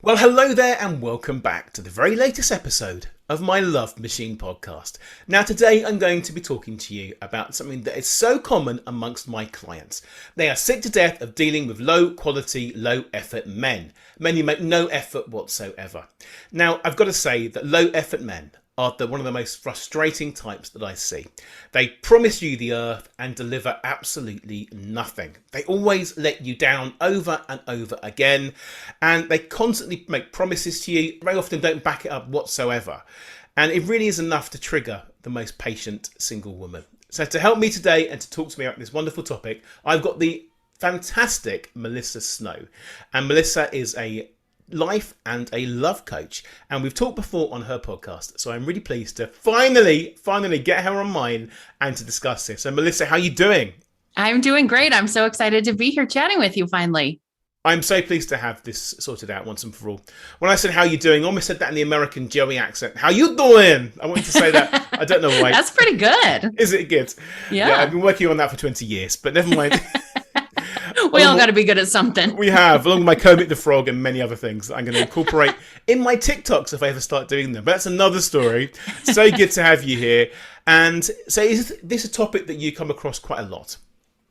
Well, hello there and welcome back to the very latest episode of my Love Machine podcast. Now, today I'm going to be talking to you about something that is so common amongst my clients. They are sick to death of dealing with low quality, low effort men who make no effort whatsoever. Now, I've got to say that low effort men are one of the most frustrating types that I see. They promise you the earth and deliver absolutely nothing. They always let you down over and over again, and they constantly make promises to you, very often don't back it up whatsoever. And it really is enough to trigger the most patient single woman. So to help me today and to talk to me about this wonderful topic, I've got the fantastic Melissa Snow. And Melissa is a life and a love coach, and we've talked before on her podcast, so I'm really pleased to finally get her on mine and to discuss this. So Melissa, how are you doing? I'm doing great. I'm so excited to be here chatting with you finally. I'm so pleased to have this sorted out once and for all. When I said how you doing, I almost said that in the American Joey accent. How you doing? I wanted to say that. I don't know why. That's pretty good. Is it good? Yeah. I've been working on that for 20 years, but never mind. We all got to be good at something. We have, along with my Kermit the Frog and many other things that I'm going to incorporate in my TikToks if I ever start doing them. But that's another story. So good to have you here. And so is this a topic that you come across quite a lot?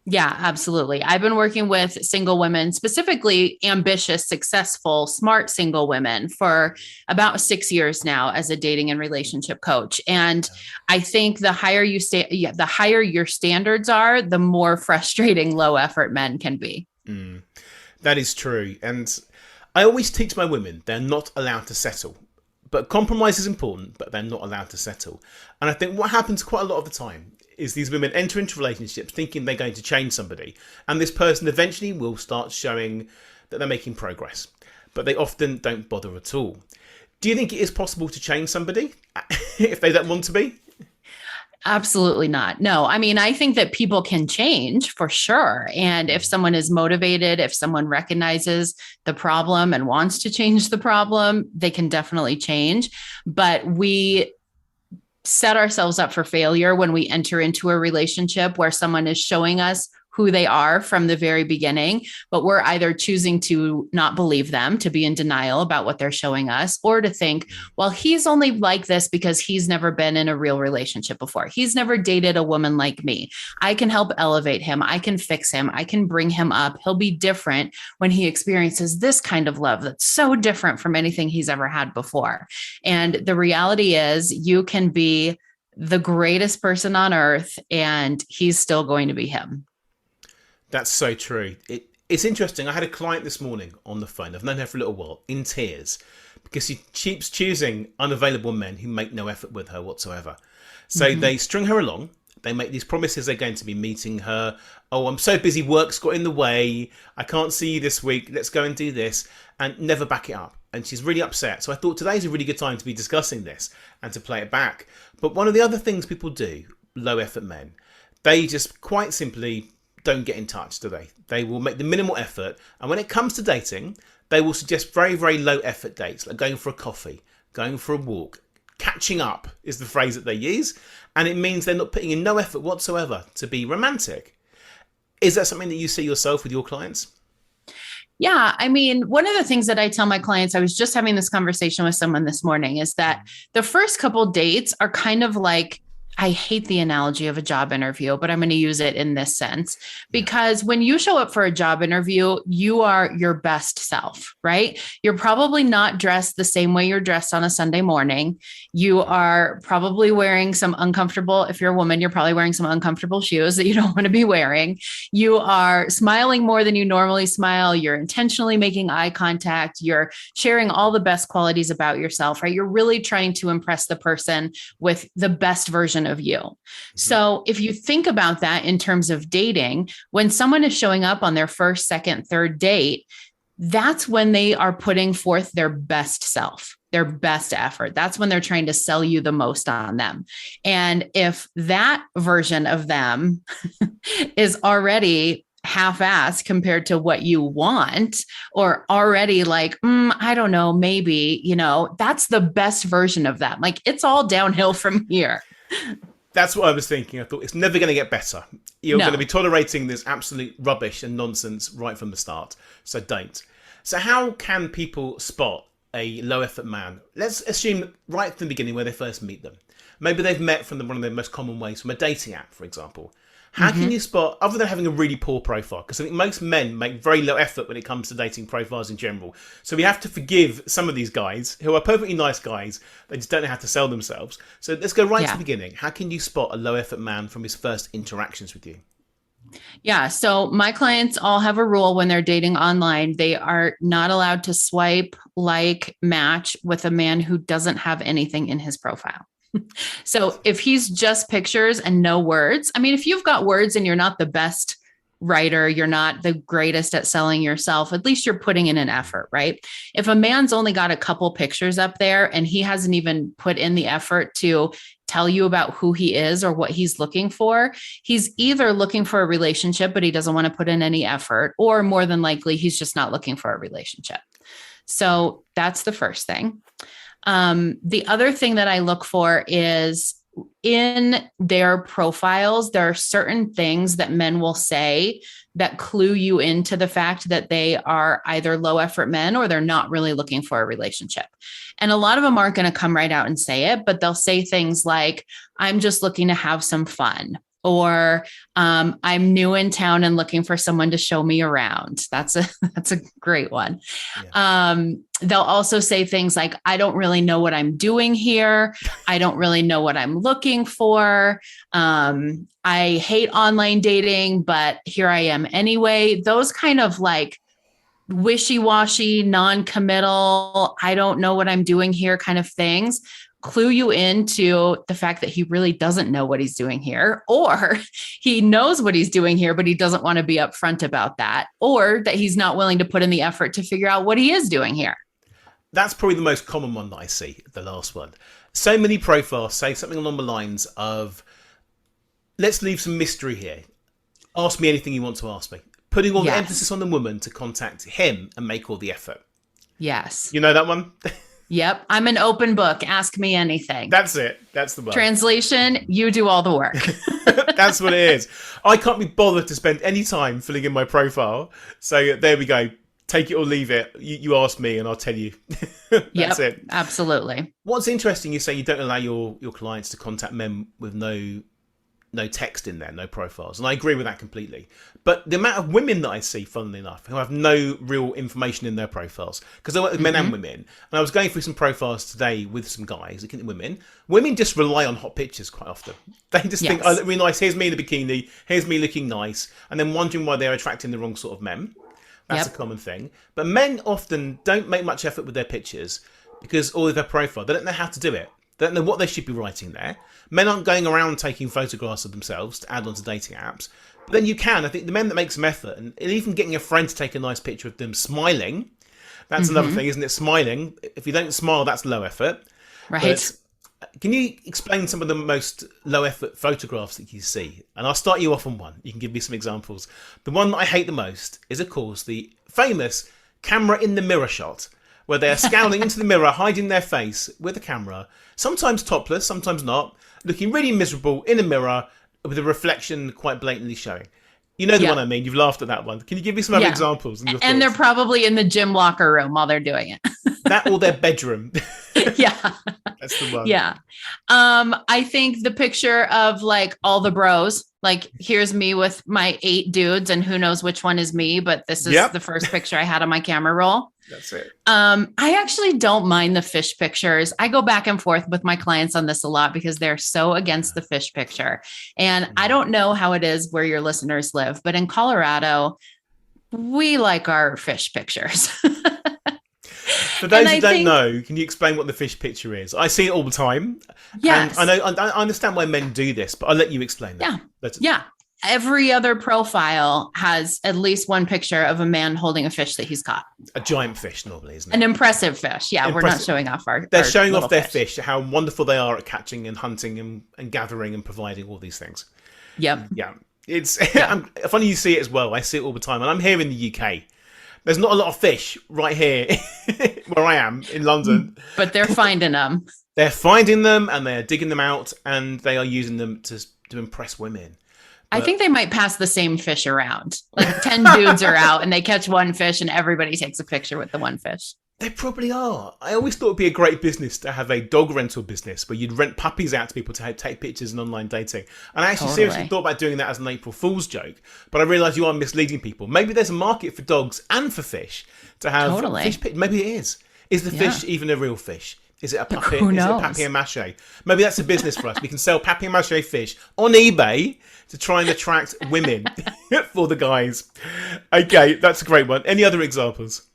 Yeah, absolutely. I've been working with single women, specifically ambitious, successful, smart single women for about 6 years now as a dating and relationship coach. And I think the higher the higher your standards are, the more frustrating low effort men can be. That is true. And I always teach my women they're not allowed to settle. But compromise is important, but they're not allowed to settle. And I think what happens quite a lot of the time is these women enter into relationships thinking they're going to change somebody, and this person eventually will start showing that they're making progress, but they often don't bother at all. Do you think it is possible to change somebody if they don't want to be? Absolutely not. No, I mean, I think that people can change for sure. And if someone is motivated, if someone recognizes the problem and wants to change the problem, they can definitely change. But we set ourselves up for failure when we enter into a relationship where someone is showing us who they are from the very beginning, but we're either choosing to not believe them, to be in denial about what they're showing us, or to think, well, he's only like this because he's never been in a real relationship before. He's never dated a woman like me. I can help elevate him. I can fix him. I can bring him up. He'll be different when he experiences this kind of love that's so different from anything he's ever had before. And the reality is you can be the greatest person on earth and he's still going to be him. That's so true. It's interesting. I had a client this morning on the phone. I've known her for a little while, in tears, because she keeps choosing unavailable men who make no effort with her whatsoever. So they string her along. They make these promises they're going to be meeting her. Oh, I'm so busy. Work's got in the way. I can't see you this week. Let's go and do this. And never back it up. And she's really upset. So I thought today's a really good time to be discussing this and to play it back. But one of the other things people do, low effort men, they just quite simply don't get in touch, do they? They will make the minimal effort, and when it comes to dating, they will suggest very, very low effort dates, like going for a coffee, going for a walk. Catching up is the phrase that they use, and it means they're not putting in no effort whatsoever to be romantic. Is that something that you see yourself with your clients? Yeah. I mean, one of the things that I tell my clients, I was just having this conversation with someone this morning, is that the first couple dates are kind of like, I hate the analogy of a job interview, but I'm going to use it in this sense, because when you show up for a job interview, you are your best self, right? You're probably not dressed the same way you're dressed on a Sunday morning. You are probably wearing some uncomfortable, if you're a woman, you're probably wearing some uncomfortable shoes that you don't want to be wearing. You are smiling more than you normally smile. You're intentionally making eye contact. You're sharing all the best qualities about yourself, right? You're really trying to impress the person with the best version of you. So if you think about that in terms of dating, when someone is showing up on their first, second, third date, that's when they are putting forth their best self, their best effort. That's when they're trying to sell you the most on them. And if that version of them is already half-assed compared to what you want, or already like, I don't know, maybe, that's the best version of that. Like, it's all downhill from here. That's what I was thinking. I thought it's never going to get better. You're going to be tolerating this absolute rubbish and nonsense right from the start. So don't. So how can people spot a low effort man? Let's assume right from the beginning where they first meet them. Maybe they've met from one of the most common ways, from a dating app, for example. How can you spot, other than having a really poor profile? Because I think most men make very low effort when it comes to dating profiles in general. So we have to forgive some of these guys who are perfectly nice guys. They just don't know how to sell themselves. So let's go right to the beginning. How can you spot a low effort man from his first interactions with you? Yeah. So my clients all have a rule when they're dating online. They are not allowed to swipe, like, match with a man who doesn't have anything in his profile. So if he's just pictures and no words, I mean, if you've got words and you're not the best writer, you're not the greatest at selling yourself, at least you're putting in an effort, right? If a man's only got a couple pictures up there and he hasn't even put in the effort to tell you about who he is or what he's looking for, he's either looking for a relationship, but he doesn't want to put in any effort, or more than likely, he's just not looking for a relationship. So that's the first thing. The other thing that I look for is in their profiles, there are certain things that men will say that clue you into the fact that they are either low effort men or they're not really looking for a relationship. And a lot of them aren't going to come right out and say it, but they'll say things like, I'm just looking to have some fun. Or I'm new in town and looking for someone to show me around. That's a great one. Yeah. They'll also say things like, I don't really know what I'm doing here. I don't really know what I'm looking for. I hate online dating, but here I am anyway. Those kind of like wishy-washy, non-committal, I don't know what I'm doing here kind of things clue you into the fact that he really doesn't know what he's doing here, or he knows what he's doing here, but he doesn't want to be upfront about that, or that he's not willing to put in the effort to figure out what he is doing here. That's probably the most common one that I see, the last one. So many profiles say something along the lines of, let's leave some mystery here. Ask me anything you want to ask me. Putting all the emphasis on the woman to contact him and make all the effort. Yes. You know that one? Yep. I'm an open book. Ask me anything. That's it. That's the one. Translation, you do all the work. That's what it is. I can't be bothered to spend any time filling in my profile. So there we go. Take it or leave it. You ask me and I'll tell you. That's it. Absolutely. What's interesting, you say you don't allow your clients to contact men with no text in there, no profiles. And I agree with that completely. But the amount of women that I see, funnily enough, who have no real information in their profiles, because I work with men and women, and I was going through some profiles today with some guys, looking at women. Women just rely on hot pictures quite often. They just think, oh, look really nice, here's me in a bikini, here's me looking nice, and then wondering why they're attracting the wrong sort of men. That's a common thing. But men often don't make much effort with their pictures because all of their profile, they don't know how to do it. They don't know what they should be writing there. Men aren't going around taking photographs of themselves to add onto dating apps. But then you can. I think the men that make some effort, and even getting a friend to take a nice picture of them smiling, that's another thing, isn't it? Smiling. If you don't smile, that's low effort. Right. But can you explain some of the most low effort photographs that you see? And I'll start you off on one. You can give me some examples. The one that I hate the most is, of course, the famous camera in the mirror shot, where they are scowling into the mirror, hiding their face with a camera, sometimes topless, sometimes not, looking really miserable in a mirror with a reflection quite blatantly showing. You know the one I mean. You've laughed at that one. Can you give me some other examples? And they're probably in the gym locker room while they're doing it. That or their bedroom. Yeah. That's the one. Yeah. I think the picture of like all the bros, like here's me with my 8 dudes and who knows which one is me, but this is the first picture I had on my camera roll. That's it. I actually don't mind the fish pictures. I go back and forth with my clients on this a lot because they're so against the fish picture. And I don't know how it is where your listeners live, but in Colorado, we like our fish pictures. For those who don't know, can you explain what the fish picture is? I see it all the time. Yes. And I understand why men do this, but I'll let you explain that. Yeah. Every other profile has at least one picture of a man holding a fish that he's caught. A giant fish, normally, isn't it? An impressive fish. Yeah, we're not showing off our. They're showing off their fish, how wonderful they are at catching and hunting and gathering and providing all these things. Yep. Yeah. It's funny you see it as well. I see it all the time. And I'm here in the UK. There's not a lot of fish right here where I am in London. But they're finding them. They're finding them and they're digging them out and they are using them to impress women. I think they might pass the same fish around. Like 10 dudes are out and they catch one fish and everybody takes a picture with the one fish. They probably are. I always thought it'd be a great business to have a dog rental business where you'd rent puppies out to people to take pictures in online dating. And I actually seriously thought about doing that as an April Fool's joke, but I realised you are misleading people. Maybe there's a market for dogs and for fish to have fish pictures. Maybe it is. Is the fish even a real fish? Is it a puppy? Is it a papier-mâché? Maybe that's a business for us. We can sell papier-mâché fish on eBay to try and attract women for the guys. Okay, that's a great one. Any other examples?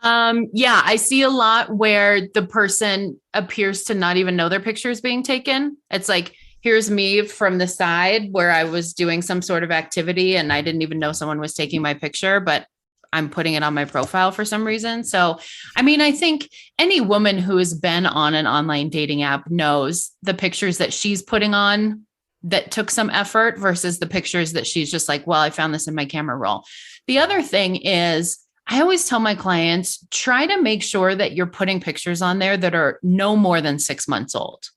Yeah, I see a lot where the person appears to not even know their picture is being taken. It's like, here's me from the side where I was doing some sort of activity and I didn't even know someone was taking my picture, but I'm putting it on my profile for some reason. So, I mean, I think any woman who has been on an online dating app knows the pictures that she's putting on that took some effort versus the pictures that she's just like, well, I found this in my camera roll. The other thing is, I always tell my clients, try to make sure that you're putting pictures on there that are no more than 6 months old.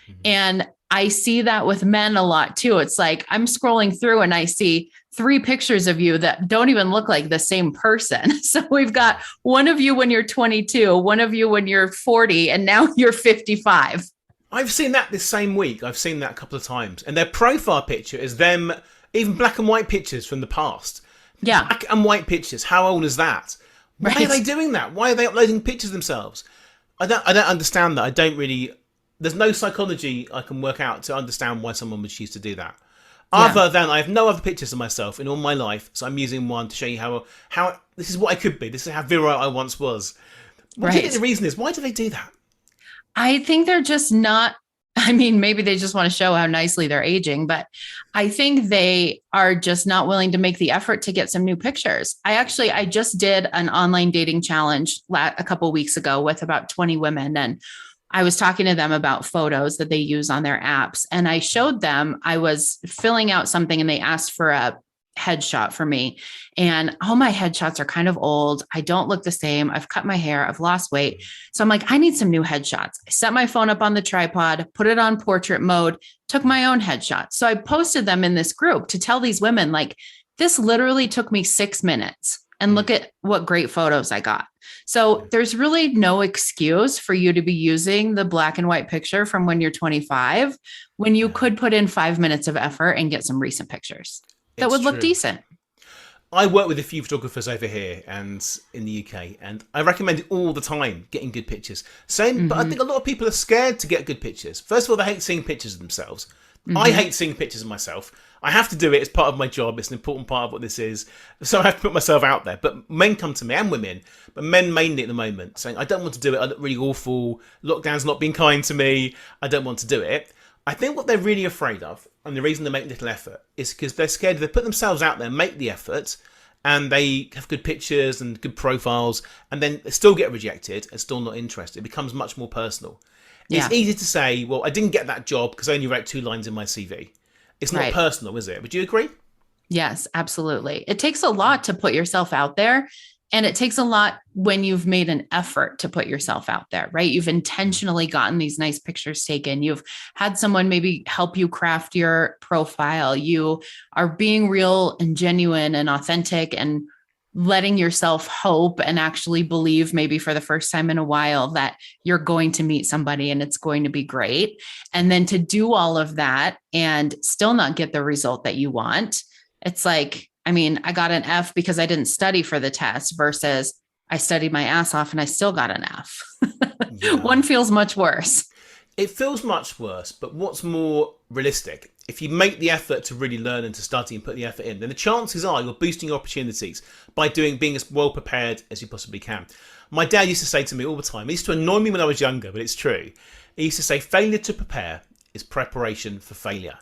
Mm-hmm. And I see that with men a lot too. It's like I'm scrolling through and I see 3 pictures of you that don't even look like the same person. So we've got one of you when you're 22, one of you when you're 40, and now you're 55. I've seen that this same week. I've seen that a couple of times. And their profile picture is them, even black and white pictures from the past. Yeah. Black and white pictures. How old is that? Why are they doing that? Why are they uploading pictures themselves? I don't understand that. There's no psychology I can work out to understand why someone would choose to do that. Other than I have no other pictures of myself in all my life, so I'm using one to show you how this is what I could be. This is how virile I once was. What do you think the reason is? Why do they do that? I think they're just not, I mean, maybe they just want to show how nicely they're aging, but I think they are just not willing to make the effort to get some new pictures. I just did an online dating challenge a couple of weeks ago with about 20 women, and I was talking to them about photos that they use on their apps. And I showed them, I was filling out something and they asked for a headshot for me. And all my headshots are kind of old. I don't look the same. I've cut my hair. I've lost weight. So I'm like, I need some new headshots. I set my phone up on the tripod, put it on portrait mode, took my own headshots. So I posted them in this group to tell these women, like, this literally took me 6 minutes. And look at what great photos I got. So there's really no excuse for you to be using the black and white picture from when you're 25, when you could put in 5 minutes of effort and get some recent pictures that would look decent. I work with a few photographers over here and in the UK, and I recommend it all the time, getting good pictures. But I think a lot of people are scared to get good pictures. First of all, they hate seeing pictures of themselves. I hate seeing pictures of myself. I have to do it as part of my job. It's an important part of what this is. So I have to put myself out there. But men come to me, and women, but men mainly at the moment, saying, I don't want to do it. I look really awful. Lockdown's not been kind to me. I don't want to do it. I think what they're really afraid of, and the reason they make little effort, is because they're scared they put themselves out there, make the effort, and they have good pictures and good profiles, and then they still get rejected and still not interested. It becomes much more personal. It's easy to say, well, I didn't get that job because I only wrote 2 lines in my CV. It's not personal, is it? Would you agree? Yes, absolutely. It takes a lot to put yourself out there. And it takes a lot when you've made an effort to put yourself out there, right? You've intentionally gotten these nice pictures taken. You've had someone maybe help you craft your profile. You are being real and genuine and authentic and letting yourself hope and actually believe, maybe for the first time in a while, that you're going to meet somebody and it's going to be great. And then to do all of that and still not get the result that you want. It's like, I mean, I got an F because I didn't study for the test versus I studied my ass off and I still got an F. One feels much worse. It feels much worse, but what's more realistic? If you make the effort to really learn and to study and put the effort in, then the chances are you're boosting your opportunities by being as well prepared as you possibly can. My dad used to say to me all the time, he used to annoy me when I was younger, but it's true. He used to say, failure to prepare is preparation for failure.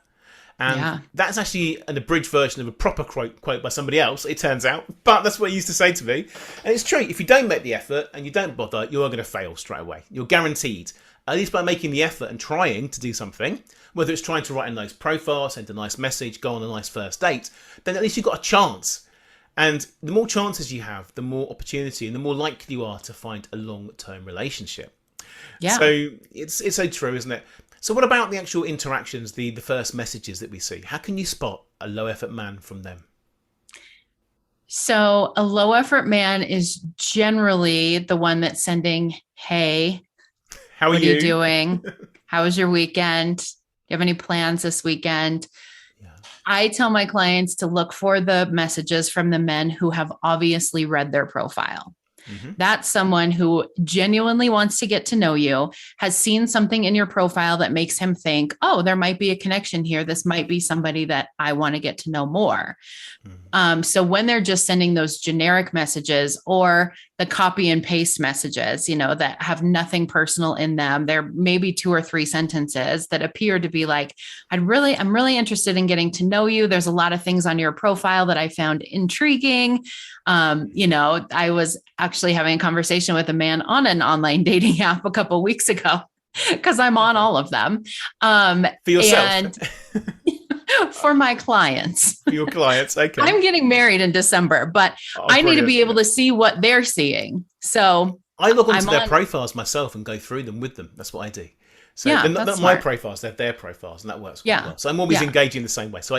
And that's actually an abridged version of a proper quote by somebody else, it turns out. But that's what he used to say to me. And it's true. If you don't make the effort and you don't bother, you are going to fail straight away. You're guaranteed. At least by making the effort and trying to do something, whether it's trying to write a nice profile, send a nice message, go on a nice first date, then at least you've got a chance. And the more chances you have, the more opportunity and the more likely you are to find a long-term relationship. Yeah. So it's so true, isn't it? So what about the actual interactions, the first messages that we see? How can you spot a low effort man from them? So a low effort man is generally the one that's sending, hey, How are what are you you? doing? How was your weekend? Do you have any plans this weekend? Yeah. I tell my clients to look for the messages from the men who have obviously read their profile. Hmm. That's someone who genuinely wants to get to know you, has seen something in your profile that makes him think, oh, there might be a connection here. This might be somebody that I want to get to know more. So when they're just sending those generic messages or the copy and paste messages, that have nothing personal in them, there may be 2 or 3 sentences that appear to be like, I'm really interested in getting to know you. There's a lot of things on your profile that I found intriguing. I was actually having a conversation with a man on an online dating app a couple of weeks ago because I'm on all of them. For yourself? And for my clients. For your clients, okay. I'm getting married in December, but I need to be able to see what they're seeing. So I log onto their profiles myself and go through them with them. That's what I do. So yeah, they're not my profiles, they're their profiles, and that works quite well. So I'm always engaging the same way. So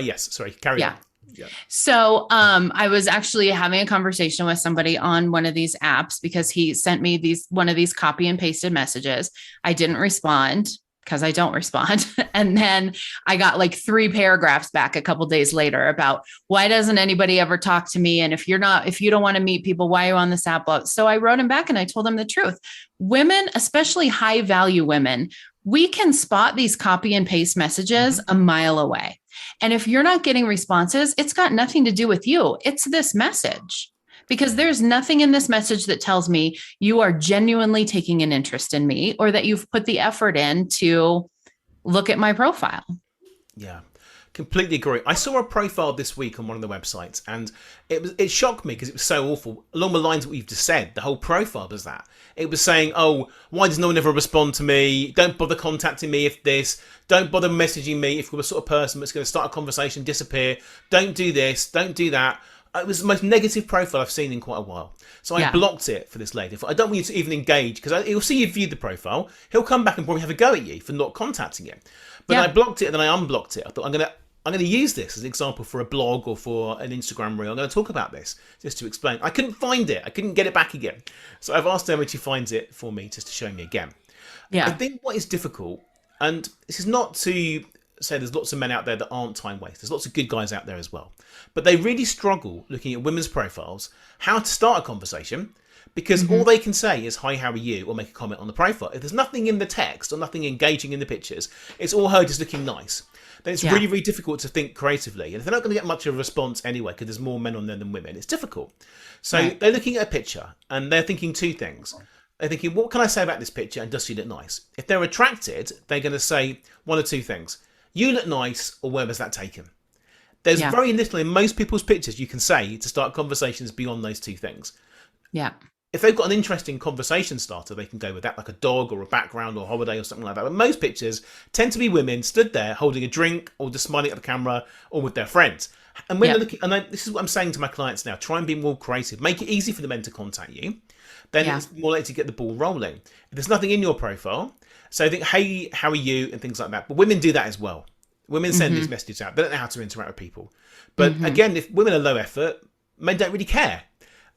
carry on. Yeah. So I was actually having a conversation with somebody on one of these apps because he sent me one of these copy and pasted messages. I didn't respond because I don't respond. And then I got like 3 paragraphs back a couple days later about why doesn't anybody ever talk to me? And if you don't want to meet people, why are you on this app? So I wrote him back and I told him the truth. Women, especially high value women, we can spot these copy and paste messages a mile away. And if you're not getting responses, it's got nothing to do with you. It's this message. Because there's nothing in this message that tells me you are genuinely taking an interest in me or that you've put the effort in to look at my profile. Yeah, completely agree. I saw a profile this week on one of the websites and it shocked me because it was so awful. Along the lines that we've just said, the whole profile was that. It was saying, oh, why does no one ever respond to me? Don't bother contacting me if this. Don't bother messaging me if you're the sort of person that's going to start a conversation, disappear. Don't do this. Don't do that. It was the most negative profile I've seen in quite a while. So I blocked it for this lady. I don't want you to even engage because he'll see you viewed the profile. He'll come back and probably have a go at you for not contacting him. But I blocked it and then I unblocked it. I thought I'm going to use this as an example for a blog or for an Instagram reel. I'm going to talk about this just to explain. I couldn't find it. I couldn't get it back again. So I've asked Emma to find it for me just to show me again. Yeah. I think what is difficult, and this is not to say there's lots of men out there that aren't time wasters. There's lots of good guys out there as well. But they really struggle looking at women's profiles, how to start a conversation, because all they can say is, hi, how are you? Or make a comment on the profile. If there's nothing in the text or nothing engaging in the pictures, it's all her just looking nice. Then it's really, really difficult to think creatively. And if they're not going to get much of a response anyway, because there's more men on there than women, it's difficult. So they're looking at a picture and they're thinking 2 things. They're thinking, what can I say about this picture? And does she look nice? If they're attracted, they're going to say 1 or 2 things. You look nice, or where was that taken? There's very little in most people's pictures you can say to start conversations beyond those 2 things. Yeah. If they've got an interesting conversation starter, they can go with that, like a dog or a background or a holiday or something like that. But most pictures tend to be women stood there holding a drink or just smiling at the camera or with their friends. And when they're looking, this is what I'm saying to my clients now, try and be more creative. Make it easy for the men to contact you. Then it's more likely to get the ball rolling. If there's nothing in your profile, so I think, hey, how are you? And things like that. But women do that as well. Women send these messages out. They don't know how to interact with people. But again, if women are low effort, men don't really care.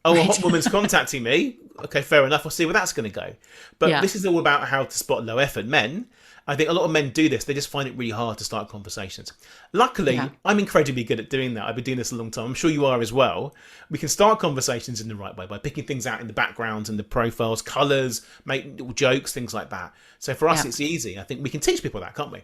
Oh, a hot woman's contacting me. Okay, fair enough. I'll see where that's going to go. But this is all about how to spot low effort men. I think a lot of men do this. They just find it really hard to start conversations. Luckily, I'm incredibly good at doing that. I've been doing this a long time. I'm sure you are as well. We can start conversations in the right way by picking things out in the backgrounds and the profiles, colours, make little jokes, things like that. So for us, it's easy. I think we can teach people that, can't we?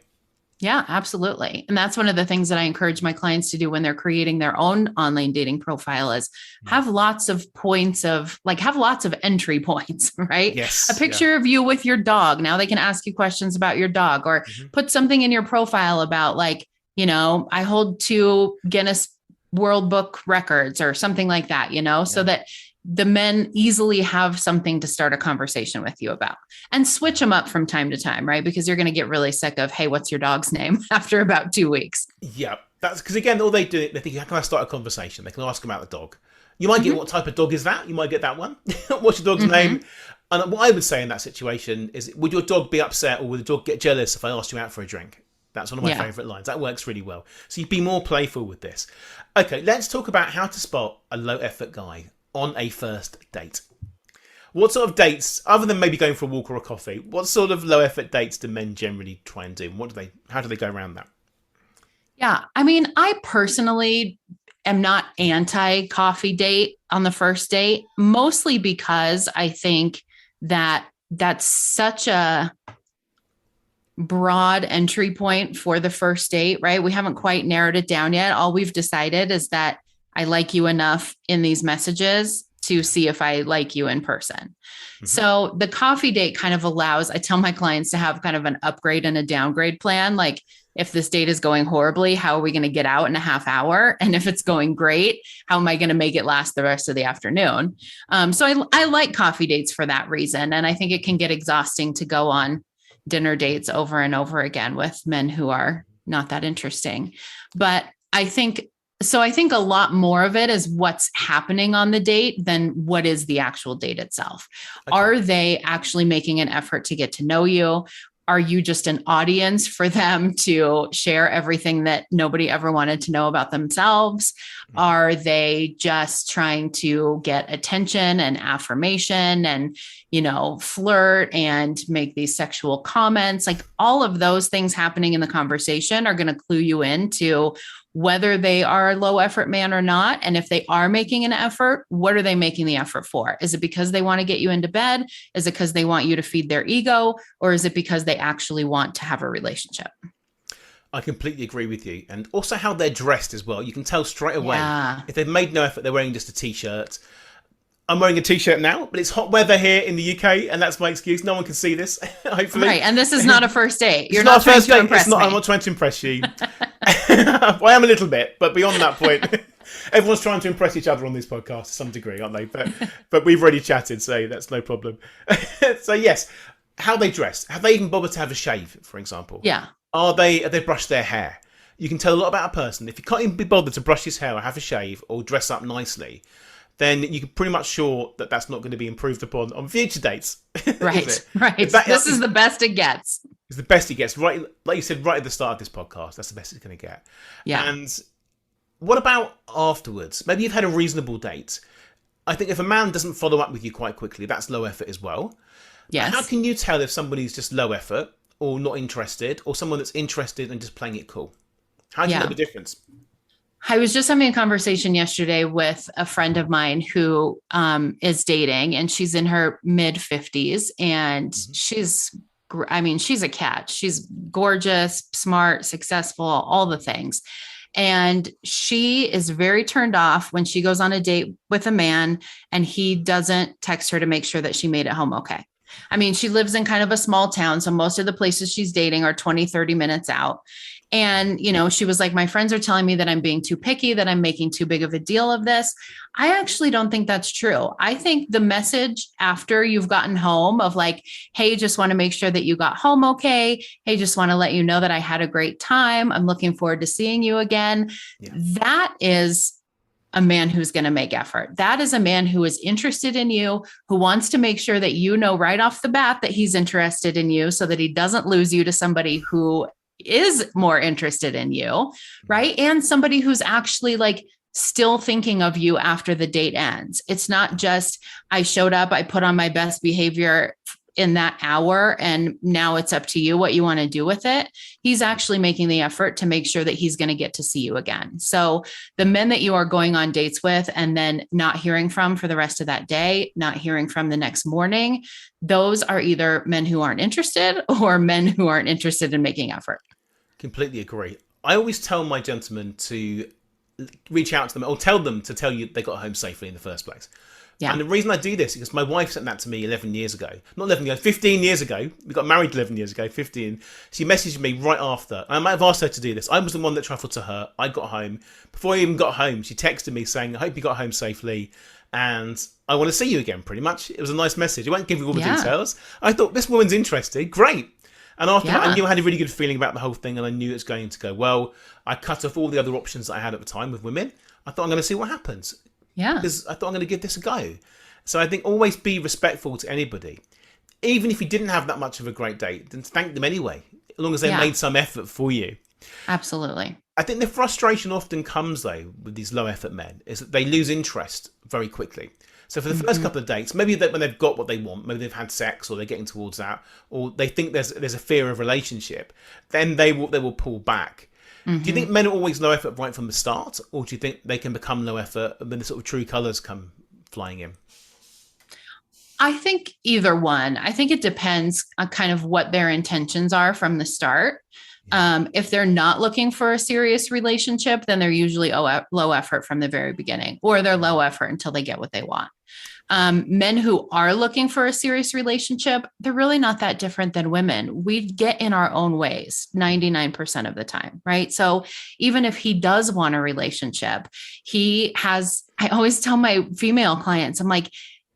Yeah, absolutely. And that's one of the things that I encourage my clients to do when they're creating their own online dating profile is have lots of points of have lots of entry points, right? Yes. A picture of you with your dog. Now they can ask you questions about your dog or put something in your profile about I hold 2 Guinness World Book records or something like that, so that the men easily have something to start a conversation with you about and switch them up from time to time, right? Because you're going to get really sick of, hey, what's your dog's name after about 2 weeks. Yeah, that's because, again, all they do, they think, how can I start a conversation? They can ask about the dog. You might get, what type of dog is that? You might get that one. What's your dog's name? And what I would say in that situation is, would your dog be upset or would the dog get jealous if I asked you out for a drink? That's one of my favourite lines. That works really well. So you'd be more playful with this. Okay, let's talk about how to spot a low effort guy on a first date. What sort of dates, other than maybe going for a walk or a coffee, what sort of low effort dates do men generally try and do? How do they go around that? Yeah. I mean, I personally am not anti coffee date on the first date, mostly because I think that that's such a broad entry point for the first date, right? We haven't quite narrowed it down yet. All we've decided is that I like you enough in these messages to see if I like you in person. Mm-hmm. So the coffee date kind of I tell my clients to have kind of an upgrade and a downgrade plan. Like, if this date is going horribly, how are we going to get out in a half hour? And if it's going great, how am I going to make it last the rest of the afternoon? So I like coffee dates for that reason. And I think it can get exhausting to go on dinner dates over and over again with men who are not that interesting. But I think a lot more of it is what's happening on the date than what is the actual date itself. Okay. Are they actually making an effort to get to know you? Are you just an audience for them to share everything that nobody ever wanted to know about themselves? Are they just trying to get attention and affirmation and, flirt and make these sexual comments? Like, all of those things happening in the conversation are going to clue you into whether they are a low effort man or not. And if they are making an effort, what are they making the effort for? Is it because they want to get you into bed? Is it because they want you to feed their ego? Or is it because they actually want to have a relationship? I completely agree with you. And also how they're dressed as well. You can tell straight away if they've made no effort, they're wearing just a t-shirt. I'm wearing a t-shirt now, but it's hot weather here in the UK, and that's my excuse. No one can see this, hopefully. Right, and this is not a first date. You're not trying to impress me. I'm not trying to impress you. Well, I am a little bit, but beyond that point, everyone's trying to impress each other on this podcast to some degree, aren't they? But we've already chatted, so that's no problem. So yes, how they dress. Have they even bothered to have a shave, for example? Yeah. Have they brushed their hair? You can tell a lot about a person. If you can't even be bothered to brush his hair or have a shave or dress up nicely, then you can pretty much sure that that's not going to be improved upon on future dates. Right, right. This is the best it gets. It's the best it gets. Right, like you said, right at the start of this podcast, that's the best it's going to get. Yeah. And what about afterwards? Maybe you've had a reasonable date. I think if a man doesn't follow up with you quite quickly, that's low effort as well. Yes. How can you tell if somebody's just low effort or not interested, or someone that's interested and just playing it cool? How do you know the difference? I was just having a conversation yesterday with a friend of mine who is dating, and she's in her mid 50s, and she's a catch. She's gorgeous, smart, successful, all the things. And she is very turned off when she goes on a date with a man and he doesn't text her to make sure that she made it home okay. I mean, she lives in kind of a small town, so most of the places she's dating are 20, 30 minutes out. And, she was like, my friends are telling me that I'm being too picky, that I'm making too big of a deal of this. I actually don't think that's true. I think the message after you've gotten home of like, hey, just want to make sure that you got home okay. Hey, just want to let you know that I had a great time. I'm looking forward to seeing you again. Yeah. That is a man who's going to make effort. That is a man who is interested in you, who wants to make sure that you know right off the bat that he's interested in you so that he doesn't lose you to somebody who is more interested in you, right? And somebody who's actually like still thinking of you after the date ends. It's not just, I showed up, I put on my best behavior in that hour, and now it's up to you what you want to do with it. He's actually making the effort to make sure that he's going to get to see you again. So the men that you are going on dates with and then not hearing from for the rest of that day, not hearing from the next morning, those are either men who aren't interested or men who aren't interested in making effort. Completely agree. I always tell my gentlemen to reach out to them or tell them to tell you they got home safely in the first place. Yeah. And the reason I do this is because my wife sent that to me 11 years ago. Not 11 years, 15 years ago. We got married 11 years ago, 15. She messaged me right after. I might have asked her to do this. I was the one that travelled to her. I got home. Before I even got home, she texted me saying, I hope you got home safely and I want to see you again, pretty much. It was a nice message. I won't give you all the details. I thought, this woman's interested. Great. And after that, I knew I had a really good feeling about the whole thing and I knew it was going to go well. I cut off all the other options that I had at the time with women. I thought, I'm going to see what happens. Yeah. Because I thought I'm going to give this a go. So I think always be respectful to anybody. Even if you didn't have that much of a great date, then thank them anyway, as long as they made some effort for you. Absolutely. I think the frustration often comes, though, with these low effort men is that they lose interest very quickly. So for the first couple of dates, maybe when they've got what they want, maybe they've had sex or they're getting towards that, or they think there's a fear of relationship, then they will pull back. Do you think men are always low effort right from the start, or do you think they can become low effort when the sort of true colours come flying in? I think either one. I think it depends on kind of what their intentions are from the start. If they're not looking for a serious relationship, then they're usually low effort from the very beginning, or they're low effort until they get what they want. Men who are looking for a serious relationship, they're really not that different than women. We get in our own ways 99% of the time, right? So even if he does want a relationship, I always tell my female clients, I'm like,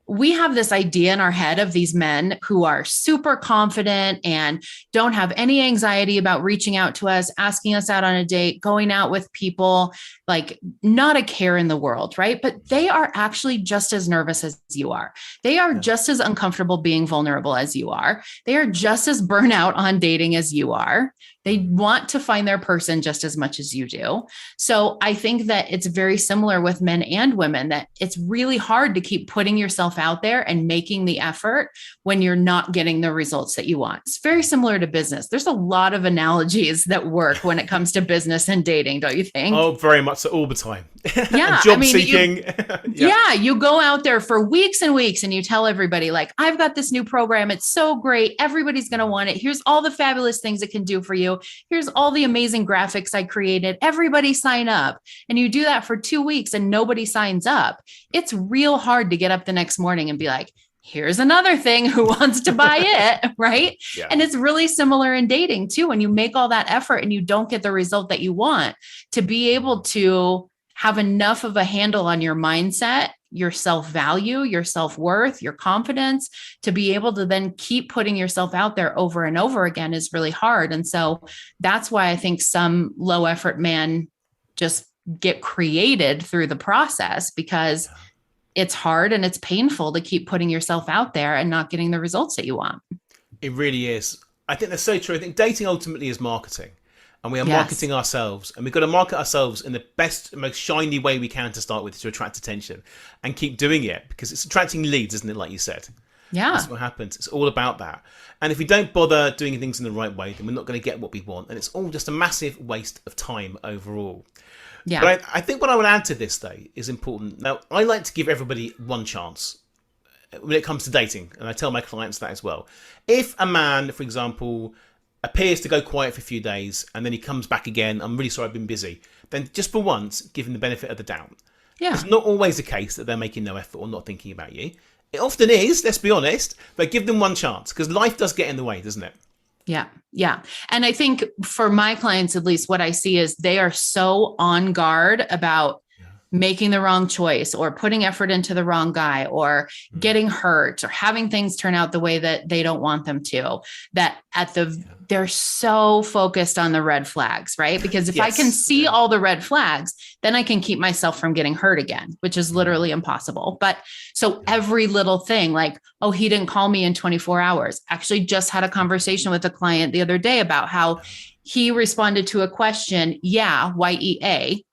we have this idea in our head of these men who are super confident and don't have any anxiety about reaching out to us, asking us out on a date, going out with people, like not a care in the world, right? But they are actually just as nervous as you are. They are just as uncomfortable being vulnerable as you are. They are just as burnout on dating as you are. They want to find their person just as much as you do. So I think that it's very similar with men and women, that it's really hard to keep putting yourself out there and making the effort when you're not getting the results that you want. It's very similar to business. There's a lot of analogies that work when it comes to business and dating, don't you think? Oh, very much so, all the time. Yeah. Job seeking. You go out there for weeks and weeks and you tell everybody, like, I've got this new program. It's so great. Everybody's going to want it. Here's all the fabulous things it can do for you. Here's all the amazing graphics I created. Everybody sign up. And you do that for 2 weeks and nobody signs up. It's real hard to get up the next morning and be like, here's another thing, who wants to buy it, right? Yeah. And it's really similar in dating too. When you make all that effort and you don't get the result that you want, to be able to have enough of a handle on your mindset, your self-value, your self-worth, your confidence, to be able to then keep putting yourself out there over and over again is really hard. And so that's why I think some low effort men just get created through the process, because it's hard and it's painful to keep putting yourself out there and not getting the results that you want. It really is. I think that's so true. I think dating ultimately is marketing. And we are marketing ourselves, and we've got to market ourselves in the best, most shiny way we can to start with, to attract attention, and keep doing it, because it's attracting leads, isn't it? Like you said. Yeah. That's what happens. It's all about that. And if we don't bother doing things in the right way, then we're not going to get what we want. And it's all just a massive waste of time overall. Yeah. But I think what I would add to this, though, is important. Now, I like to give everybody one chance when it comes to dating. And I tell my clients that as well. If a man, for example, appears to go quiet for a few days and then he comes back again, I'm really sorry, I've been busy, then just for once, give him the benefit of the doubt. Yeah. It's not always the case that they're making no effort or not thinking about you. It often is, let's be honest, but give them one chance, because life does get in the way, doesn't it? Yeah. Yeah. And I think for my clients, at least, what I see is they are so on guard about making the wrong choice or putting effort into the wrong guy or getting hurt or having things turn out the way that they don't want them to, that they're so focused on the red flags, right? Because if I can see all the red flags, then I can keep myself from getting hurt again, which is literally impossible. But so every little thing, like, oh, he didn't call me in 24 hours. Actually just had a conversation with a client the other day about how he responded to a question, YEA.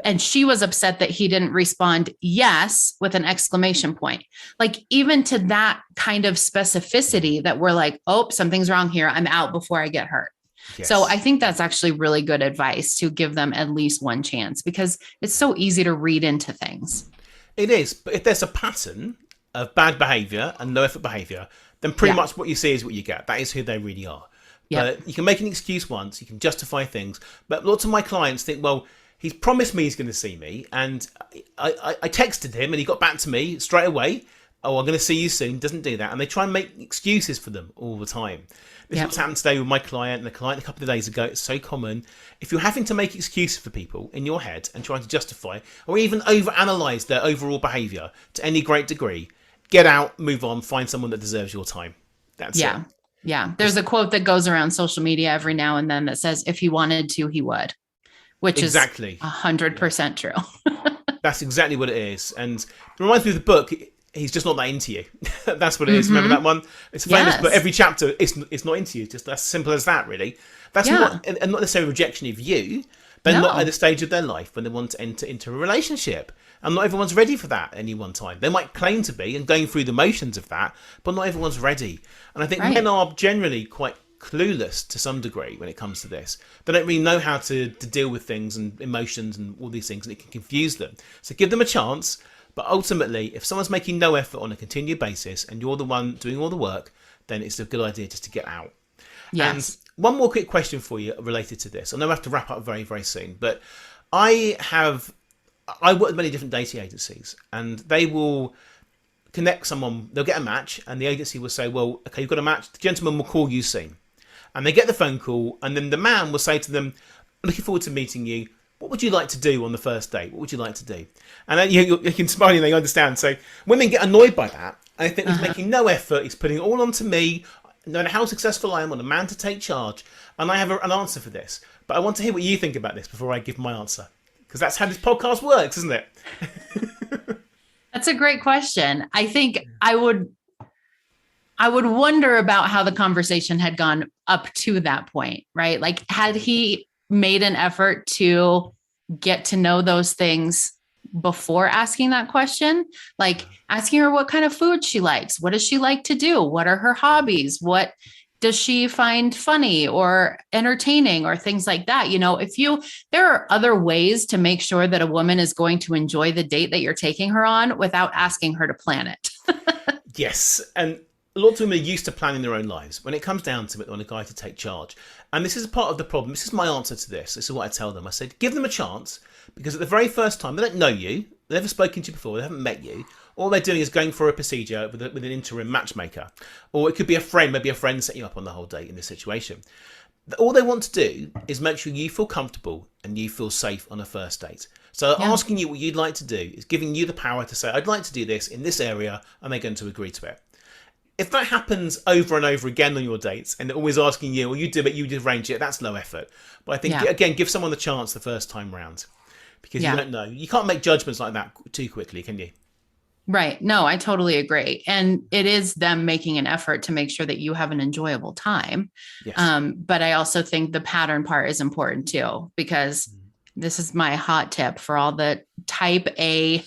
And she was upset that he didn't respond yes with an exclamation point. Like, even to that kind of specificity that we're like, oh, something's wrong here. I'm out before I get hurt. Yes. So I think that's actually really good advice, to give them at least one chance, because it's so easy to read into things. It is. But if there's a pattern of bad behavior and low effort behavior, then pretty much what you see is what you get. That is who they really are. But you can make an excuse once, you can justify things. But lots of my clients think, well, he's promised me he's going to see me, and I texted him and he got back to me straight away. Oh, I'm going to see you soon. Doesn't do that. And they try and make excuses for them all the time. This is what's happened today with my client and a client a couple of days ago. It's so common. If you're having to make excuses for people in your head and trying to justify or even overanalyze their overall behaviour to any great degree, get out, move on, find someone that deserves your time. That's it. Yeah. There's a quote that goes around social media every now and then that says, if he wanted to, he would. Which is 100% true. That's exactly what it is. And it reminds me of the book. he's just not that into you. That's what it is. Remember that one? It's famous, but every chapter, it's not into you. Just as simple as that, really. That's not necessarily rejection of you. They're not at the stage of their life when they want to enter into a relationship. And not everyone's ready for that at any one time. They might claim to be and going through the motions of that, but not everyone's ready. And I think men are generally quite clueless to some degree when it comes to this. They don't really know how to deal with things and emotions and all these things, and it can confuse them. So give them a chance. But ultimately, if someone's making no effort on a continued basis and you're the one doing all the work, then it's a good idea just to get out. Yes. And one more quick question for you related to this. I know I have to wrap up very, very soon, but I work with many different dating agencies, and they will connect someone, they'll get a match, and the agency will say, well, okay, you've got a match, the gentleman will call you soon. And they get the phone call, and then the man will say to them, looking forward to meeting you. What would you like to do on the first date? What would you like to do? And then you can smile and they understand. So women get annoyed by that. And they think he's making no effort. He's putting it all onto me. No matter how successful I am, I want a man to take charge. And I have an answer for this. But I want to hear what you think about this before I give my answer. Because that's how this podcast works, isn't it? That's a great question. I think I would wonder about how the conversation had gone up to that point, right? Like, had he made an effort to get to know those things before asking that question, like asking her what kind of food she likes, what does she like to do, what are her hobbies, what does she find funny or entertaining or things like that. There are other ways to make sure that a woman is going to enjoy the date that you're taking her on without asking her to plan it. Yes. And lots of women are used to planning their own lives. When it comes down to it, they want a guy to take charge. And this is part of the problem. This is my answer to this. This is what I tell them. I said, give them a chance, because at the very first time, they don't know you. They've never spoken to you before. They haven't met you. All they're doing is going for a procedure with an interim matchmaker. Or it could be a friend. Maybe a friend set you up on the whole date in this situation. All they want to do is make sure you feel comfortable and you feel safe on a first date. So asking you what you'd like to do is giving you the power to say, I'd like to do this in this area, and they're going to agree to it. If that happens over and over again on your dates, and they're always asking you, well, you do it, you arrange it, that's low effort. But I think, again, give someone the chance the first time round, because you don't know. You can't make judgments like that too quickly, can you? Right. No, I totally agree. And it is them making an effort to make sure that you have an enjoyable time. Yes. But I also think the pattern part is important too, because this is my hot tip for all the type A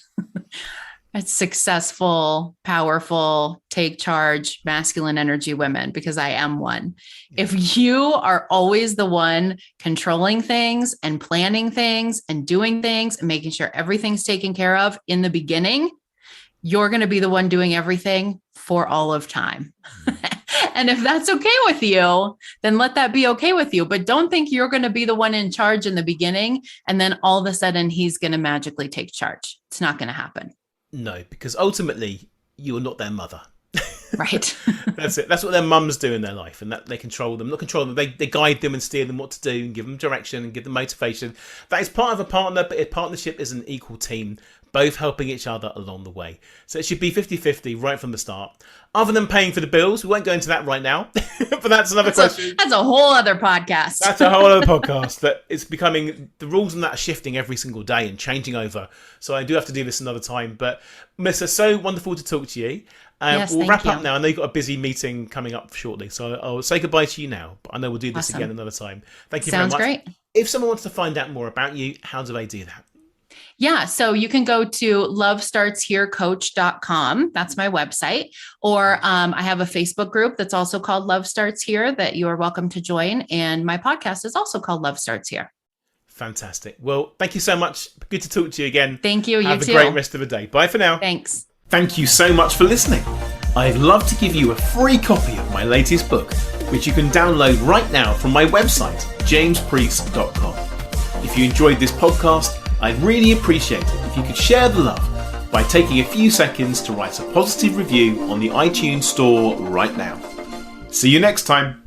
successful, powerful, take charge, masculine energy women, because I am one. If you are always the one controlling things and planning things and doing things and making sure everything's taken care of in the beginning, you're going to be the one doing everything for all of time. And if that's okay with you, then let that be okay with you. But don't think you're going to be the one in charge in the beginning, and then all of a sudden he's going to magically take charge. It's not going to happen. No, because ultimately you're not their mother. Right. That's it. That's what their mums do in their life, and that they control them. Not control them, they guide them and steer them what to do and give them direction and give them motivation. That is part of a partner, but a partnership is an equal team, both helping each other along the way. So it should be 50-50 right from the start. Other than paying for the bills, we won't go into that right now, but that's another question. That's a whole other podcast. That's a whole other podcast. That it's becoming, the rules on that are shifting every single day and changing over. So I do have to do this another time. But Melissa, so wonderful to talk to you. Yes, we'll wrap up now. I know you've got a busy meeting coming up shortly, so I'll say goodbye to you now. But I know we'll do this again another time. Thank you very much. Sounds great. If someone wants to find out more about you, how do they do that? Yeah. So you can go to lovestartsherecoach.com. That's my website. Or I have a Facebook group that's also called Love Starts Here that you are welcome to join. And my podcast is also called Love Starts Here. Fantastic. Well, thank you so much. Good to talk to you again. Thank you. Have a great rest of the day. Bye for now. Thanks. Thank you so much for listening. I'd love to give you a free copy of my latest book, which you can download right now from my website, jamespreece.com. If you enjoyed this podcast, I'd really appreciate it if you could share the love by taking a few seconds to write a positive review on the iTunes store right now. See you next time.